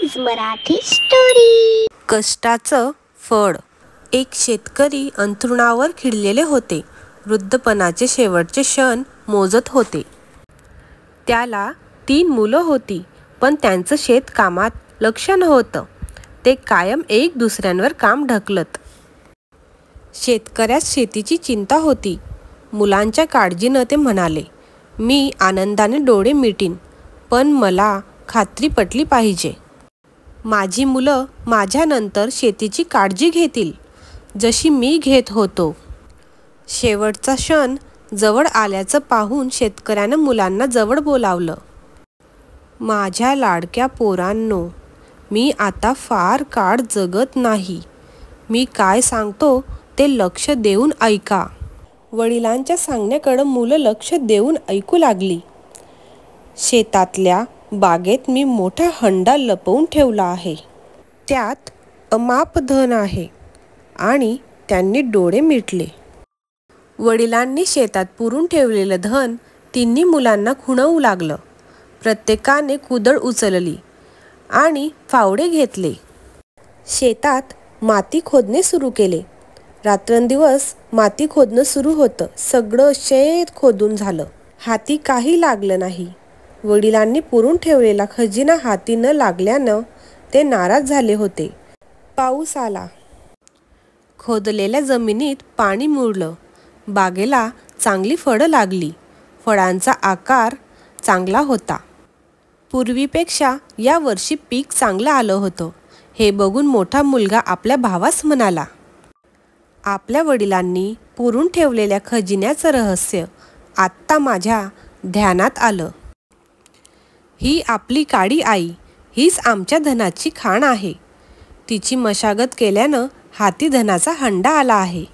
Please Marathi story. कष्टाचं फळ। एक शेतकरी अंथरुणावर खिळलेले होते. वृद्धपणाचे शेवटचे क्षण मोजत होते. त्याला 3 मुलं होती, पण त्यांचं शेतकामात लक्ष नव्हतं. ते कायम एक दुसऱ्यांवर काम ढकलत. शेतकऱ्यास शेतीची चिंता होती. मुलांच्या काळजीनं ते म्हणाले, मी आनंदाने डोळे मिटीन, पण मला खात्री पटली पाहिजे. माझी मुलं माझ्यानंतर शेतीची काळजी घेतील, जशी मी घेत होतो. शेवटचा क्षण जवळ आल्याचं पाहून शेतकऱ्यानं मुलांना जवळ बोलावलं. माझ्या लाडक्या पोरांनो, मी आता फार काळ जगत नाही. मी काय सांगतो ते लक्ष देऊन ऐका. वडिलांच्या सांगण्याकडं मुलं लक्ष देऊन ऐकू लागली. शेतातल्या बागेत मी मोठा हंडा लपवून ठेवला आहे. त्यात अमाप धन आहे. आणि त्यांनी डोळे मिटले. वडिलांनी शेतात पुरून ठेवलेलं धन तिन्ही मुलांना खुणवू लागलं. प्रत्येकाने कुदळ उचलली आणि फावडे घेतले. शेतात माती खोदणे सुरू केले. रात्रंदिवस माती खोदणं सुरू होतं. सगळं शेत खोदून झालं. हाती काही लागलं नाही. वडिलांनी पुरून ठेवलेला खजिना हाती न लागल्यानं ते नाराज झाले होते. पाऊस आला. खोदलेल्या जमिनीत पाणी मुरलं. बागेला चांगली फळं लागली. फळांचा आकार चांगला होता. पूर्वीपेक्षा या वर्षी पीक चांगलं आलं होतं. हे बघून मोठा मुलगा आपल्या भावास म्हणाला. आपल्या वडिलांनी पुरून ठेवलेल्या खजिन्याचं रहस्य आत्ता माझ्या ध्यानात आलं. ही आपली काळी आई, हीच आमच्या धनाची खाण आहे. तिची मशागत केल्यानं हाती धनाचा हंडा आला आहे.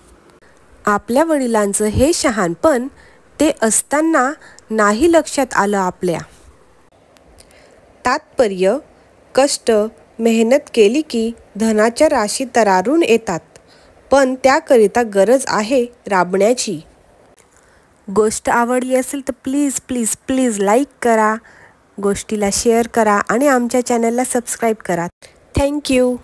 आपल्या वडिलांचं हे शहाणपण ते असताना नाही लक्षात आलं आपल्या. तात्पर्य, कष्ट मेहनत केली की धनाच्या राशी तरारून येतात, पण त्याकरिता गरज आहे राबण्याची. गोष्ट आवडली असेल तर प्लीज प्लीज प्लीज लाईक करा, गोष्टीला शेअर करा आणि आमच्या चॅनलला सबस्क्राईब करा. थँक्यू.